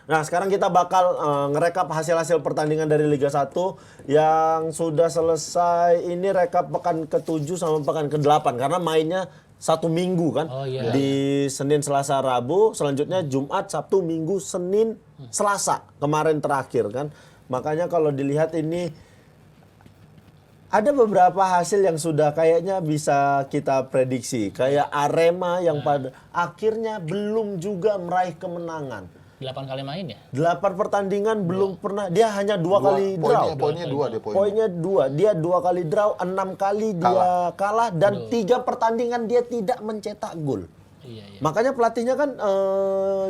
Nah, sekarang kita bakal ngerekap hasil-hasil pertandingan dari Liga 1 yang sudah selesai. Ini rekap pekan ke-7 sama pekan ke-8 karena mainnya 1 minggu kan. Di Senin, Selasa, Rabu, selanjutnya Jumat, Sabtu, Minggu, Senin, Selasa kemarin terakhir kan. Makanya kalau dilihat ini ada beberapa hasil yang sudah kayaknya bisa kita prediksi. Kayak Arema yang pada akhirnya belum juga meraih kemenangan. 8 kali main ya? 8 pertandingan belum pernah, dia hanya 2 kali draw. Poinnya 2 dia Poinnya 2, dia 2 kali draw, 6 kali dia kalah dan 3 pertandingan dia tidak mencetak gol. Iya. Makanya pelatihnya kan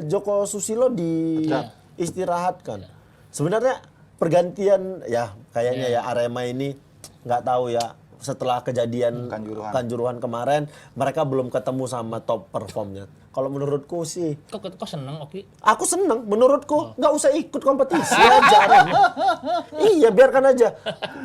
Joko Susilo diistirahatkan. Sebenarnya pergantian ya kayaknya ya Arema ini nggak tahu ya, setelah kejadian Kanjuruhan kemarin mereka belum ketemu sama top performnya. Kalau menurutku sih, Kok seneng Oki? aku seneng. Menurutku nggak usah ikut kompetisi aja. Iya, biarkan aja.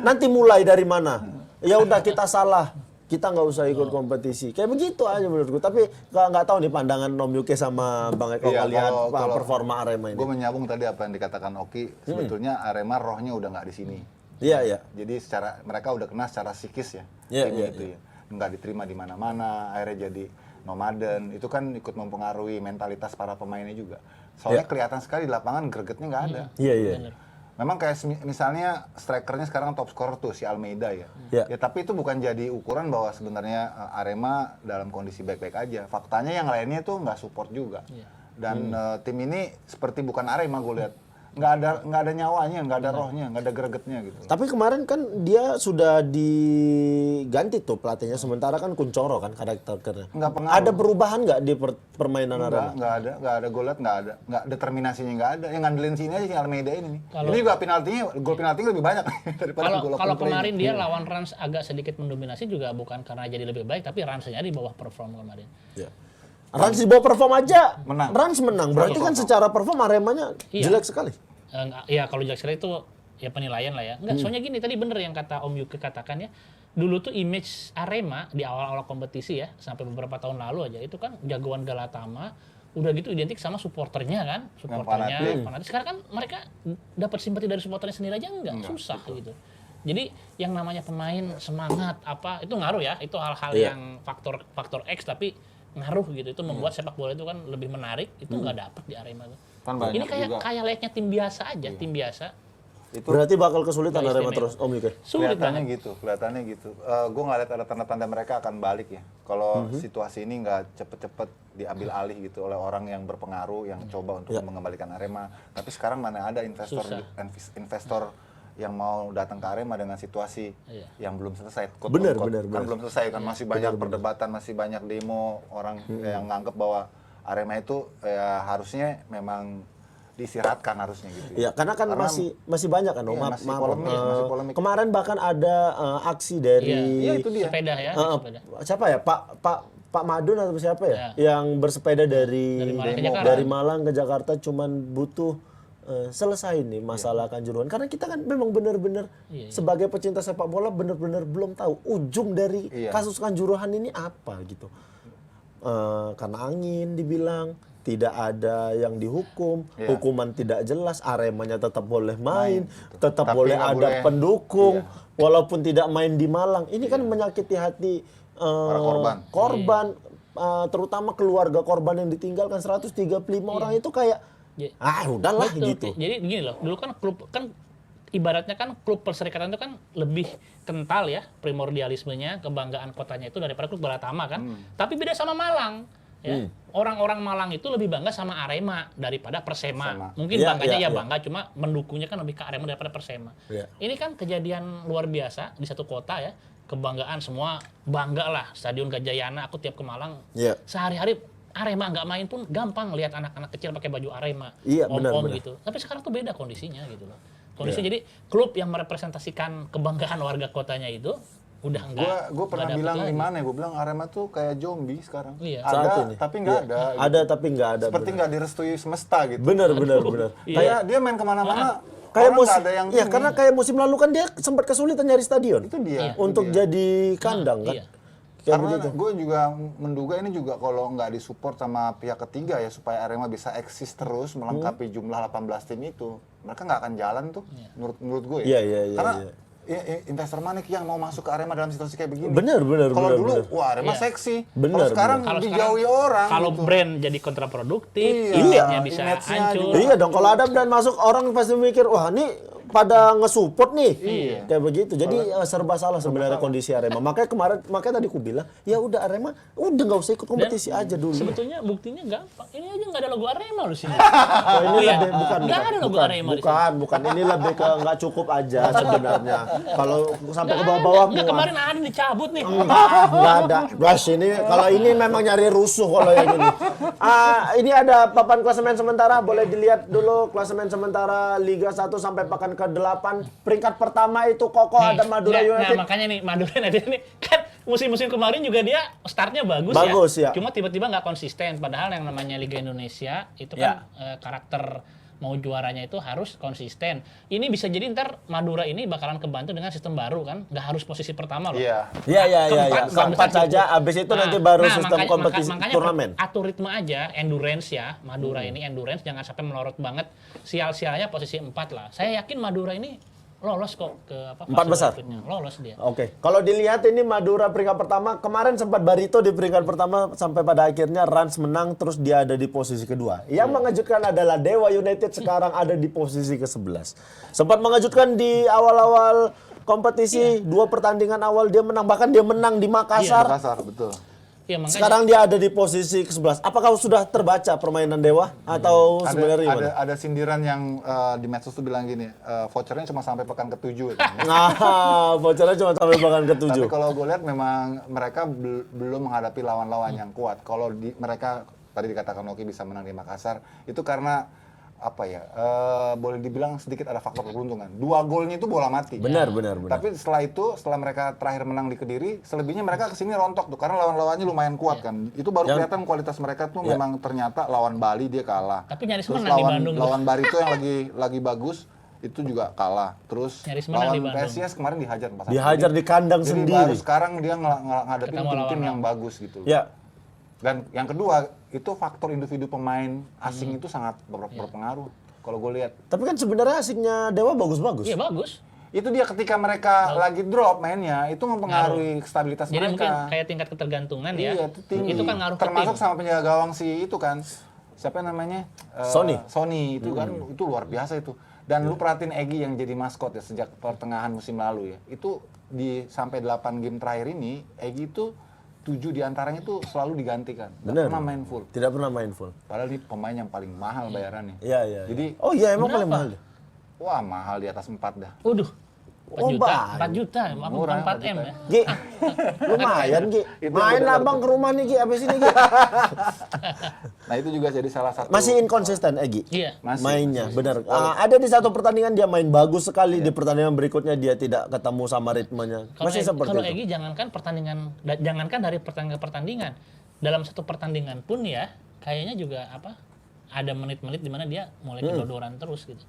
Nanti mulai dari mana? Ya udah, kita salah, kita nggak usah ikut kompetisi. Kayak begitu aja menurutku. Tapi nggak tahu nih pandangan Om Yuke sama Bang Eko lihat performa Arema ini. Gue menyambung tadi apa yang dikatakan Oki. Sebetulnya Arema rohnya udah nggak di sini. Iya. Jadi mereka udah kena secara psikis ya. Iya. Ya. Nggak diterima di mana-mana, akhirnya jadi nomaden. Itu kan ikut mempengaruhi mentalitas para pemainnya juga. Soalnya kelihatan sekali di lapangan gregetnya nggak ada. Iya. Memang kayak misalnya strikernya sekarang top scorer tuh si Almeida ya. Ya tapi itu bukan jadi ukuran bahwa sebenarnya Arema dalam kondisi baik-baik aja. Faktanya yang lainnya tuh nggak support juga. Dan tim ini seperti bukan Arema gue lihat. Nggak ada nyawanya, nggak ada rohnya, nggak ada gregetnya gitu. Tapi kemarin kan dia sudah diganti tuh pelatihnya, sementara kan Kuncoro kan karakternya. Nggak pengaruh. Ada perubahan nggak di permainan Arema? Nggak ada. Gue lihat nggak ada. Determinasinya nggak ada. Yang ngandelin sini aja si Almeida ini nih. Ini juga gol penaltinya lebih banyak daripada gol. Kalau kemarin dia lawan Rans agak sedikit mendominasi juga bukan karena jadi lebih baik, tapi Ransnya di bawah perform kemarin. Ya. Rans di bawah perform aja, menang. Rans menang. Berarti kan secara perform Aremanya jelek sekali. Ya kalau jelek sekali itu ya penilaian lah ya. Enggak, soalnya gini, tadi bener yang kata Om Yuke katakan ya. Dulu tuh image Arema di awal-awal kompetisi ya, sampai beberapa tahun lalu aja, itu kan jagoan Galatama, udah gitu identik sama supporternya kan. Supporternya fanatik. Sekarang kan mereka dapat simpati dari supporternya sendiri aja enggak, susah gitu. Jadi yang namanya pemain semangat apa itu ngaruh ya, itu hal-hal yang faktor X tapi ngaruh gitu, itu membuat sepak bola itu kan lebih menarik, itu nggak dapat di Arema tuh. Kan ini kayak layaknya tim biasa aja, tim biasa. Itu berarti bakal kesulitan Arema terus, Om Yuke. Kelihatannya gitu. Gue nggak lihat ada tanda-tanda mereka akan balik ya. Kalau situasi ini nggak cepet-cepet diambil alih gitu oleh orang yang berpengaruh, yang coba untuk mengembalikan Arema. Tapi sekarang mana ada investor yang mau datang ke Arema dengan situasi yang belum selesai. Benar. Belum selesai kan, masih banyak perdebatan, masih banyak demo orang yang nganggep bahwa Arema itu ya harusnya memang diistirahatkan harusnya gitu. Ya, karena masih banyak kan, masih polemik. Kemarin bahkan ada aksi dari itu dia. Sepeda ya. Siapa ya? Pak Madun atau siapa ya? Yang bersepeda dari Malang ke Jakarta cuman butuh selesai nih masalah Kanjuruhan, karena kita kan memang benar-benar sebagai pecinta sepak bola benar-benar belum tahu ujung dari kasus Kanjuruhan ini apa gitu. Karena angin dibilang tidak ada yang dihukum, hukuman tidak jelas, Aremanya tetap boleh main, tetap boleh ada pendukung walaupun tidak main di Malang. Ini kan menyakiti hati korban, terutama keluarga korban yang ditinggalkan 135 orang itu kayak udahlah gitu. Jadi gini loh, dulu kan klub kan ibaratnya kan klub perserikatan itu kan lebih kental ya primordialismenya, kebanggaan kotanya itu daripada klub Galatama kan. Tapi beda sama Malang. Ya. Orang-orang Malang itu lebih bangga sama Arema daripada Persema. Mungkin bangganya bangga, cuma mendukungnya kan lebih ke Arema daripada Persema. Ini kan kejadian luar biasa di satu kota ya. Kebanggaan semua bangga lah, Stadion Gajayana, aku tiap ke Malang sehari-hari Arema nggak main pun gampang lihat anak-anak kecil pakai baju Arema, om-om gitu. Tapi sekarang tuh beda kondisinya gitu loh. Kondisinya jadi klub yang merepresentasikan kebanggaan warga kotanya itu udah enggak. Gue pernah bilang di mana ya? Gue bilang Arema tuh kayak zombie sekarang. Ada tapi nggak ada. Gitu. Ada tapi nggak ada. Seperti nggak direstui semesta gitu. Benar. Kayak dia main kemana-mana. Kayak karena kayak musim lalu kan dia sempat kesulitan nyari stadion. Itu dia. Untuk jadi kandang kan. Karena gue juga menduga ini juga kalau nggak disupport sama pihak ketiga ya supaya Arema bisa eksis terus melengkapi jumlah 18 tim itu, mereka nggak akan jalan tuh, menurut gue ya. Karena investor mana yang mau masuk ke Arema dalam situasi kayak begini? Bener. Kalau dulu, wah Arema seksi. Kalau sekarang dijauhi orang. Kalau gitu. brand jadi kontraproduktif, Iya, bisa image-nya hancur. juga. Iya dong, kalau ada brand masuk orang pasti mikir, wah ini pada nge-support nih. Kayak begitu. Jadi serba salah sebenarnya kondisi Arema. Makanya tadi aku bilang, ya udah Arema udah nggak usah ikut kompetisi aja dulu. Sebetulnya buktinya gampang. Ini aja nggak ada logo Arema loh sini. Ini lebih Nggak ada logo Arema di sini. bukan. Ini lebih ke nggak cukup aja sebenarnya. Kalau sampai ke bawah-bawah Ya kemarin ada dicabut nih. nggak ada. Blas ini kalau ini memang nyari rusuh kalau yang ini. Ini ada papan klasemen sementara, boleh dilihat dulu klasemen sementara Liga 1 sampai pekan ke-8. Peringkat pertama itu kokoh ada Madura United. Nah, makanya nih Madura United ini kan musim-musim kemarin juga dia startnya bagus ya. Cuma tiba-tiba nggak konsisten. Padahal yang namanya Liga Indonesia itu kan karakter mau juaranya itu harus konsisten. Ini bisa jadi ntar Madura ini bakalan kebantu dengan sistem baru kan, nggak harus posisi pertama loh. Iya. Keempat saja, abis itu nanti baru sistem kompetisi turnamen. Atur ritme aja, endurance ya. Madura ini endurance, jangan sampai melorot banget. Sial-sialnya posisi 4 lah. Saya yakin Madura ini lolos kok ke empat besar. Lolos dia. Oke. Kalau dilihat ini Madura peringkat pertama, kemarin sempat Barito di peringkat pertama sampai pada akhirnya Rans menang terus dia ada di posisi kedua. Yang mengejutkan adalah Dewa United sekarang ada di posisi ke-11. Sempat mengejutkan di awal-awal kompetisi, 2 pertandingan awal dia menang, bahkan dia menang di Makassar. Makassar, betul. Ya, makanya, sekarang dia ada di posisi ke-11. Apakah sudah terbaca permainan Dewa atau sebenarnya gimana? Ada sindiran yang di medsos tuh bilang gini, vouchernya cuma sampai pekan ke-7. Nah, vouchernya cuma sampai pekan ke-7. Tapi kalau gue lihat memang mereka belum menghadapi lawan-lawan yang kuat. Kalau mereka tadi dikatakan Oki bisa menang di Makassar, itu karena apa ya, boleh dibilang sedikit ada faktor keberuntungan. 2 golnya itu bola mati. Benar. Tapi setelah mereka terakhir menang di Kediri, selebihnya mereka kesini rontok tuh, karena lawan-lawannya lumayan kuat kan. Itu baru kelihatan kualitas mereka tuh memang ternyata lawan Bali dia kalah. Tapi nyaris Terus menang di Bandung. lawan Barito yang lagi bagus, itu juga kalah. Terus lawan PSIS kemarin dihajar 4-1. Dihajar di kandang Jadi sendiri. baru sekarang dia ngadepin tim yang bagus gitu. Ya. Dan yang kedua, itu faktor individu pemain asing itu sangat berpengaruh kalau gue lihat. Tapi kan sebenarnya asingnya Dewa bagus-bagus. Iya bagus. Itu dia ketika mereka lagi drop mainnya, itu mempengaruhi stabilitas Jadi mereka. mungkin kayak tingkat ketergantungan ya. Iya, itu tinggi. Itu kan ngaruh termasuk ke tim. sama penjaga gawang si itu kan. Siapa namanya? Sony itu kan itu luar biasa itu. Dan lu perhatiin Egy yang jadi maskot ya sejak pertengahan musim lalu ya. Itu di sampai 8 game terakhir ini Egy itu 7 diantaranya tuh selalu digantikan. Tidak pernah main full. Tidak pernah main full. Padahal dia pemain yang paling mahal bayarannya. Iya. Jadi, oh iya emang paling mahal. Wah mahal di atas 4 dah. Waduh. 4 juta, aku bukan 4 M ya. Gi, lumayan Gi. Main lah bang ke rumah nih Gi, abis ini Gi. Nah itu juga jadi salah satu. Masih inkonsisten Egy. Iya. Mainnya, benar. Ada di satu pertandingan dia main bagus sekali, di pertandingan berikutnya dia tidak ketemu sama ritmenya. Masih seperti kalau itu. Egy jangankan dari pertandingan ke pertandingan, dalam satu pertandingan pun ya, kayaknya juga ada menit-menit di mana dia mulai kedodoran terus gitu.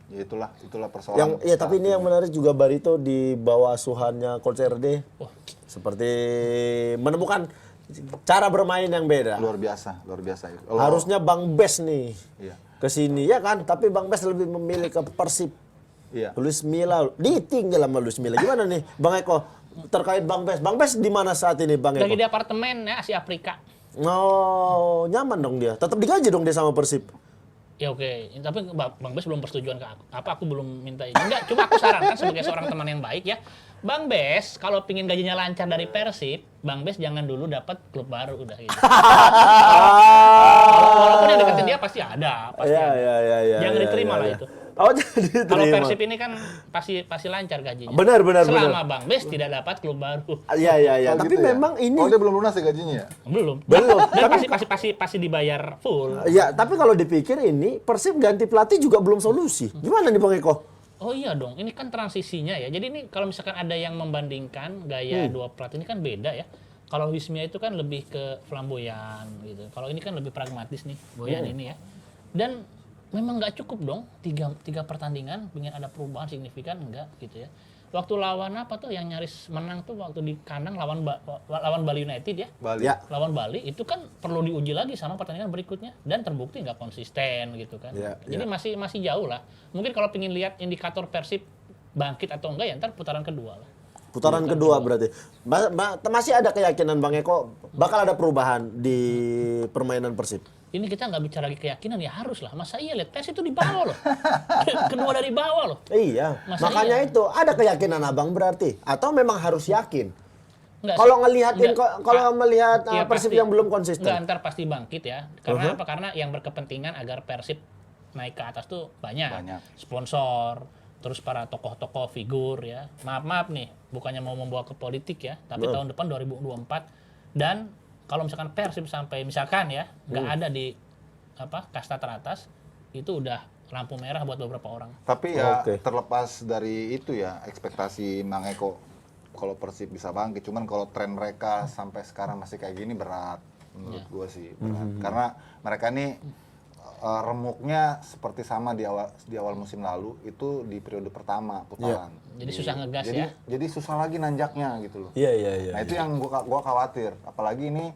Ya itulah persoalan. Tapi ini yang menarik juga Barito di bawah asuhannya Coach RD. Seperti menemukan cara bermain yang beda. Luar biasa itu. Harusnya Bang Bes nih ke sini ya kan, tapi Bang Bes lebih memilih ke Persib. Iya. Luis Milla ditinggal sama Luis Milla. Gimana nih Bang Eko terkait Bang Bes? Bang Bes di mana saat ini Bang Eko? Lagi di apartemen ya Asia Afrika. Oh, nyaman dong dia. Tetap digaji dong dia sama Persib. Ya oke, tapi Bang Bes belum persetujuan ke aku. Aku belum minta ini. Enggak, coba aku sarankan sebagai seorang teman yang baik ya. Bang Bes, kalau pingin gajinya lancar dari Persib, Bang Bes jangan dulu dapat klub baru udah gitu. Walaupun yang deketin dia pasti ada, Jangan diterima lah itu. Oh, jadi kalau Persib ini kan pasti lancar gajinya. Benar. Selama Bang Bes tidak dapat klub baru. Iya. Tapi gitu memang ya? ini. Oh dia belum lunas ya gajinya ya? Belum. Dan pasti dibayar full. Ya, tapi kalau dipikir ini Persib ganti pelatih juga belum solusi. Gimana nih Bang Eko? Oh iya dong, ini kan transisinya ya. Jadi ini kalau misalkan ada yang membandingkan gaya dua pelatih ini kan beda ya. Kalau Wismia itu kan lebih ke flamboyan gitu. Kalau ini kan lebih pragmatis nih, Boyan ini ya. Dan memang nggak cukup dong tiga pertandingan pengen ada perubahan signifikan enggak gitu ya. Waktu lawan apa tuh yang nyaris menang tuh waktu di kandang lawan Bali United ya. Bali. Ya. Lawan Bali itu kan perlu diuji lagi sama pertandingan berikutnya dan terbukti nggak konsisten gitu kan. Ya, Jadi masih jauh lah. Mungkin kalau pengen lihat indikator Persib bangkit atau enggak ya ntar putaran kedua lah. Putaran kedua berarti. Masih ada keyakinan Bang Eko bakal ada perubahan di permainan Persib? Ini kita nggak bicara lagi keyakinan ya harus lah. Masa iya lihat Persib itu di bawah loh. Kedua dari bawah loh. Iya, Masa makanya iya? itu ada keyakinan Abang berarti atau memang harus yakin? Nggak, Kalau ngelihatin nggak, kalau melihat iya, Persib pasti. yang belum konsisten. Nggak, ntar pasti bangkit ya. Karena apa? Karena yang berkepentingan agar Persib naik ke atas tuh banyak. Sponsor, terus para tokoh-tokoh figur ya. Maaf nih, bukannya mau membawa ke politik ya, tapi tahun depan 2024 dan kalau misalkan Persib sampai misalkan ya nggak ada di kasta teratas, itu udah lampu merah buat beberapa orang. Tapi ya terlepas dari itu ya ekspektasi Mang Eko kalau Persib bisa bangkit, cuman kalau tren mereka sampai sekarang masih kayak gini berat menurut gue sih berat. Karena mereka nih remuknya seperti sama di awal musim lalu itu di periode pertama putaran. Jadi susah ngegas jadi, ya. Jadi susah lagi nanjaknya gitu loh. Iya. Nah itu yang gua khawatir. Apalagi ini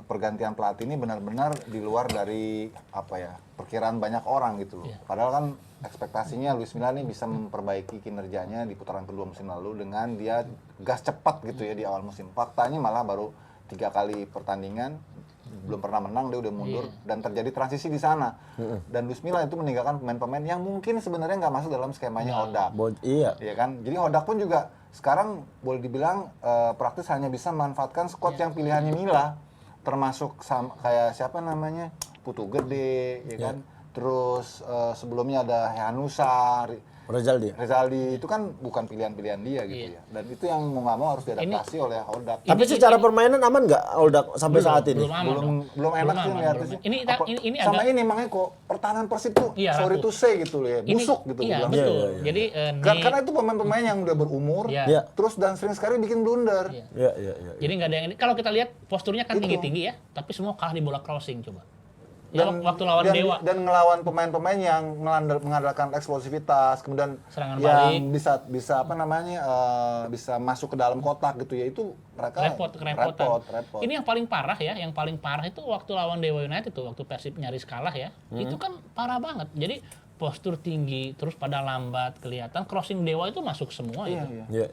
pergantian pelatih ini benar-benar di luar dari perkiraan banyak orang gitu loh. Padahal kan ekspektasinya Luis Milla nih bisa memperbaiki kinerjanya di putaran kedua musim lalu dengan dia gas cepat gitu ya di awal musim. Faktanya malah baru 3 kali pertandingan belum pernah menang, dia udah mundur dan terjadi transisi di sana. Dan Luis Milla itu meninggalkan pemain-pemain yang mungkin sebenarnya nggak masuk dalam skemanya Hodak. Iya. Iya kan? Jadi Hodak pun juga sekarang boleh dibilang praktis hanya bisa memanfaatkan squad yang pilihannya Milla, termasuk kayak siapa namanya Putu Gede, ya kan? Terus sebelumnya ada Hanusa, Rezaldi itu kan bukan pilihan-pilihan dia gitu ya. Dan itu yang mau nggak mau harus diadaptasi oleh Hodak. Tapi secara permainan aman nggak Hodak sampai saat ini? Belum enak sih lihatnya sih. Ini sama ini makanya kok pertahanan Persib tuh sorry to say gitu loh ya, busuk gitu Iya, bilang. betul. Jadi Karena itu pemain-pemain yang udah berumur, terus dan sering sekali bikin blunder. Iya. Jadi nggak ada yang kalau kita lihat posturnya kan tinggi-tinggi ya, tapi semua kalah di bola crossing coba. Ya, waktu lawan Dewa dan ngelawan pemain-pemain yang mengandalkan eksplosivitas, kemudian serangan yang balik bisa masuk ke dalam kotak gitu ya, itu mereka repot. Ini yang paling parah ya, yang paling parah itu waktu lawan Dewa United tuh, waktu Persib nyaris kalah ya, itu kan parah banget. Jadi postur tinggi, terus pada lambat kelihatan, crossing Dewa itu masuk semua itu. Iya.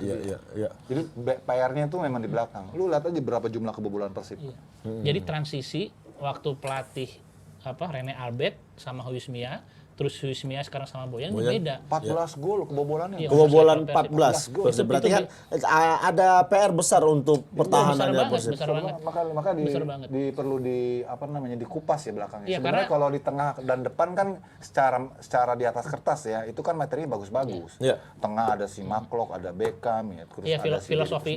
Jadi PR-nya itu memang di belakang. Lu lihat aja berapa jumlah kebobolan Persib. Iya. Jadi transisi waktu pelatih Rene Albert sama Luis Milla, terus Luis Milla sekarang sama Boyan beda. 14 gol kebobolannya. Iya, kebobolan 14 gol. Berarti kan ada PR besar untuk pertahanannya Persib. Besar banget. Maka perlu dikupas ya belakangnya. Iya, sebenarnya kalau di tengah dan depan kan secara di atas kertas ya, itu kan materinya bagus-bagus. Iya. Tengah ada si Maklok, ada Beckham ya, terus ada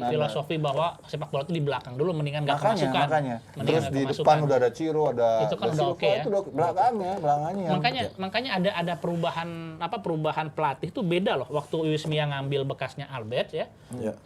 filosofi bahwa sepak bola itu di belakang dulu mendingan enggak kemasukan. Makanya. Terus di depan udah ada Ciro, ada itu kan udah oke ya. Itu belakangnya. Makanya ada perubahan pelatih tuh beda loh. Waktu Luis Milla ngambil bekasnya Albert ya,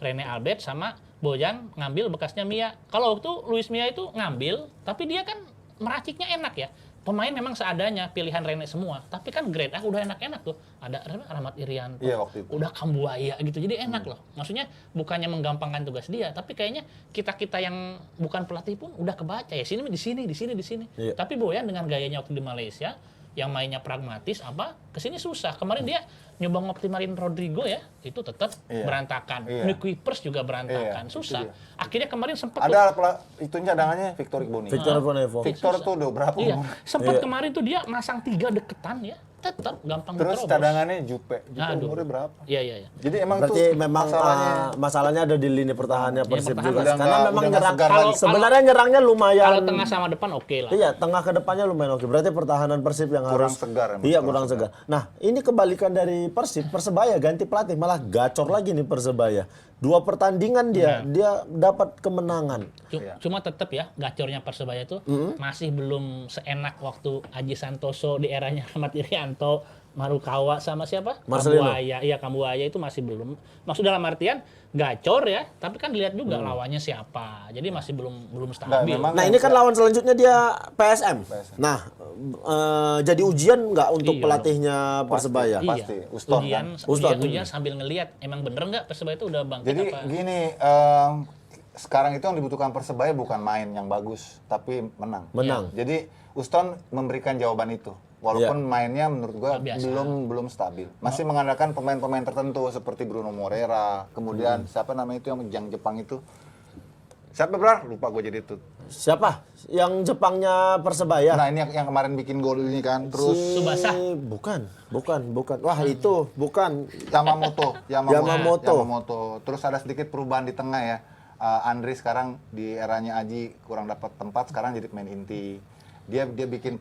Rene Albert sama Boyan ngambil bekasnya Milla. Kalau waktu Luis Milla itu ngambil, tapi dia kan meraciknya enak ya. Pemain memang seadanya, pilihan Rene semua. Tapi kan grade udah enak-enak tuh. Ada Rahmat Irianto, udah Kambuaya gitu. Jadi enak loh. Maksudnya bukannya menggampangkan tugas dia, tapi kayaknya kita yang bukan pelatih pun udah kebaca ya. Di sini. Iya. Tapi Boyan dengan gayanya waktu di Malaysia, yang mainnya pragmatis kesini susah. Kemarin dia nyoba ngoptimalin Rodrigo ya, itu tetap berantakan. New Kuipers juga berantakan, susah. Akhirnya kemarin sempat itu cadangannya Victor Igboni. Victor tuh udah berapa umur? Sempat kemarin tuh dia masang 3 deketan ya, tetap gampang terus diterobos. cadangannya Jupe umurnya berapa? Iya. Jadi emang berarti tuh memang masalahnya ada di lini pertahanannya Persib juga. Udah Karena memang sebenarnya nyerangnya lumayan. Kalau tengah sama depan oke lah. Iya, tengah ke depannya lumayan oke. Berarti pertahanan Persib yang kurang harus segar. Iya, kurang segar. Nah, ini kebalikan dari Persib. Persebaya ganti pelatih malah gacor lagi nih Persebaya. 2 pertandingan dia dapat kemenangan. Cuma tetap ya gacornya Persebaya itu masih belum seenak waktu Aji Santoso di eranya Rahmat Irianto, Marukawa sama siapa? Marcelino. Kambuaya. Iya, Kambuaya itu masih belum. Maksud dalam artian gacor ya, tapi kan dilihat juga lawannya siapa. Jadi masih belum stabil. memang Nah ini kan lawan selanjutnya dia PSM. Nah jadi ujian nggak untuk Iya pelatihnya Persebaya? Pasti. Uston kan? Ujian sambil ngelihat emang bener nggak Persebaya itu udah bangkit Jadi apa? gini, sekarang itu yang dibutuhkan Persebaya bukan main yang bagus, tapi menang. Menang. Jadi Uston memberikan jawaban itu. Walaupun mainnya menurut gua Biasa. belum stabil. Masih mengandalkan pemain-pemain tertentu seperti Bruno Moreira, kemudian siapa namanya itu yang Jepang itu? Siapa Brar? Lupa gua jadi itu. Siapa? Yang Jepangnya Persebaya? Nah, ini yang kemarin bikin gol ini kan. Terus Tsubasa. Bukan. Wah itu bukan. Yamamoto. Terus ada sedikit perubahan di tengah ya. Andri sekarang di eranya Aji kurang dapat tempat, sekarang jadi pemain inti. Dia bikin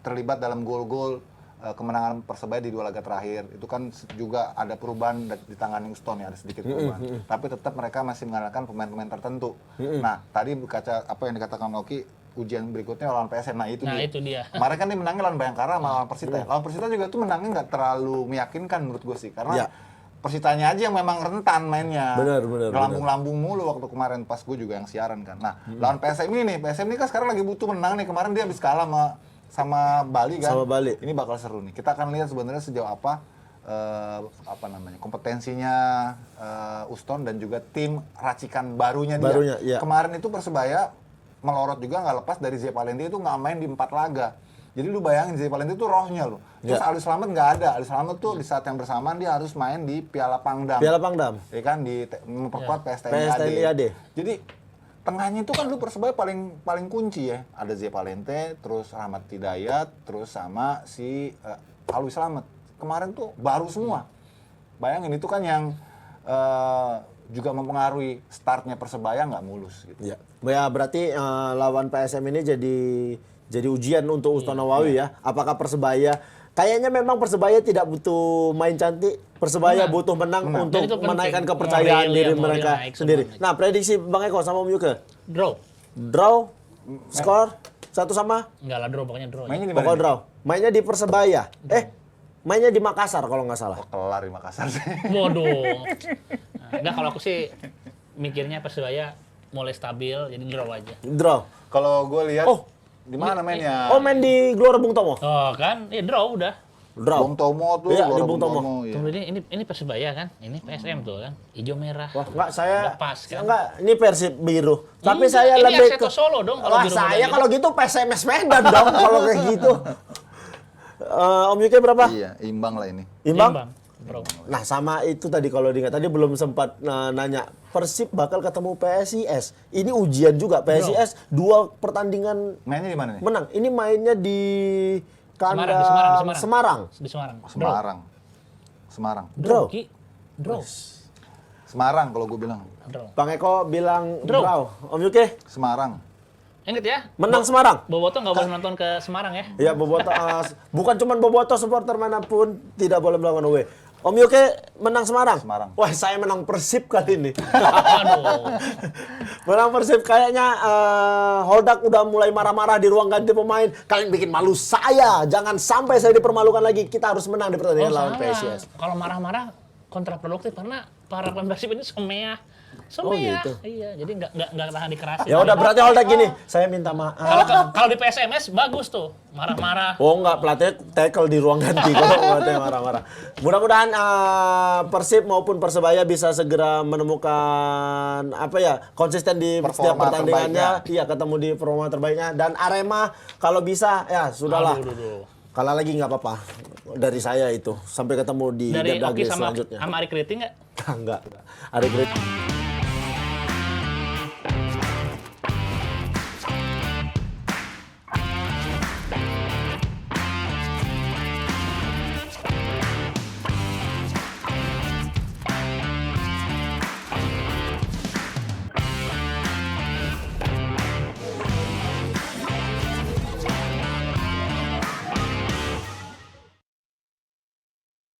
terlibat dalam gol-gol kemenangan Persebaya di 2 laga terakhir. Itu kan juga ada perubahan di tangan Uston ya, ada sedikit perubahan. Tapi tetap mereka masih mengandalkan pemain-pemain tertentu. Nah, tadi berkaca apa yang dikatakan Oki, ujian berikutnya lawan PSM. Nah, itu dia. Kemarin kan dia menangnya lawan Bayangkara sama lawan Persita. Lawan Persita juga tuh menangnya nggak terlalu meyakinkan menurut gue sih, karena Persitanya aja yang memang rentan mainnya. Benar. Lambung-lambung mulu waktu kemarin pas gue juga yang siaran kan. Nah, lawan PSM ini kan sekarang lagi butuh menang nih. Kemarin dia habis kalah sama Bali kan. Sama Bali. Ini bakal seru nih. Kita akan lihat sebenarnya sejauh apa kompetensinya Uston dan juga tim racikan barunya dia. Iya. Kemarin itu Persebaya melorot juga nggak lepas dari Zé Valente itu nggak main di 4 laga. Jadi lu bayangin Zé Valente itu rohnya loh. Terus Ali Slamet nggak ada. Ali Slamet tuh di saat yang bersamaan dia harus main di Piala Pangdam. Ya kan memperkuat PSTNI AD. Jadi tengahnya itu kan lu Persebaya paling kunci ya. Ada Zé Valente, terus Rahmat Hidayat, terus sama si Ali Slamet. Kemarin tuh baru semua. Bayangin itu kan yang juga mempengaruhi startnya Persebaya nggak mulus gitu. Ya berarti lawan PSM ini jadi ujian untuk Uston Nawawi ya. Apakah Persebaya, kayaknya memang Persebaya tidak butuh main cantik, Persebaya butuh menang untuk menaikkan kepercayaan diri mereka sendiri. Nah, prediksi Bang Eko sama Om Yuke? Draw, skor 1-1? Enggak lah, draw, pokoknya draw. Mainnya di mana? Pokoknya draw. Mainnya di Persebaya. Mainnya di Makassar kalau nggak salah. Kelar di Makassar sih. Waduh. Enggak, kalau aku sih mikirnya Persebaya mulai stabil, jadi draw aja. Draw. Kalau gue lihat di mana mainnya? Main di Gelora Bung Tomo. Oh kan, draw udah. Draw. Bung Tomo tuh. Iya, di Bung Tomo. Iya. Tunggu ini Persebaya kan, ini PSM tuh kan, hijau merah. Wah, enggak, saya Nggak pas, kan? enggak, ini Persib biru. Tapi Enggak, saya ini lebih Asseco Solo dong kalau Wah, biru saya model kalau gitu PSMS Medan dong kalau kayak gitu. Om Yuke berapa? Iya, imbang lah ini. Imbang? Bro. Nah, sama itu tadi kalau diingat tadi belum sempat nanya. Persib bakal ketemu PSIS. Ini ujian juga. PSIS 2 pertandingan Mainnya di mana nih? menang. Ini mainnya di kandang Semarang. Di Semarang. Draw. Draw. Semarang kalau gue bilang. Draw. Bang Eko bilang Draw. draw. Om Yuke Semarang. Ingat ya, menang Semarang. Boboto nggak boleh nonton ke Semarang ya. Iya, Boboto. Bukan cuma Boboto, supporter manapun tidak boleh melakukan away. Om Yuke menang Semarang. Wah, saya menang Persib kali ini. Aduh. Menang Persib kayaknya Holdak udah mulai marah-marah di ruang ganti pemain. Kalian bikin malu saya. Jangan sampai saya dipermalukan lagi. Kita harus menang di pertandingan lawan PSIS. Kalau marah-marah kontraproduktif karena para pemain Persib ini semea. gitu. Iya, jadi nggak tahan dikerasin. Ya udah berarti Holdak gini. Saya minta maaf. Kalau di PSMS bagus tuh, marah-marah. Oh enggak, pelatih tackle di ruang ganti kalau pelatih marah-marah. Mudah-mudahan Persib maupun Persebaya bisa segera menemukan konsisten di setiap pertandingannya. Iya, ketemu di performa terbaiknya. Dan Arema kalau bisa ya sudahlah. Kalah lagi nggak apa-apa. Dari saya itu. Sampai ketemu di Dari Oki selanjutnya. sama Ari Kriti nggak? Enggak. Ari Kriti.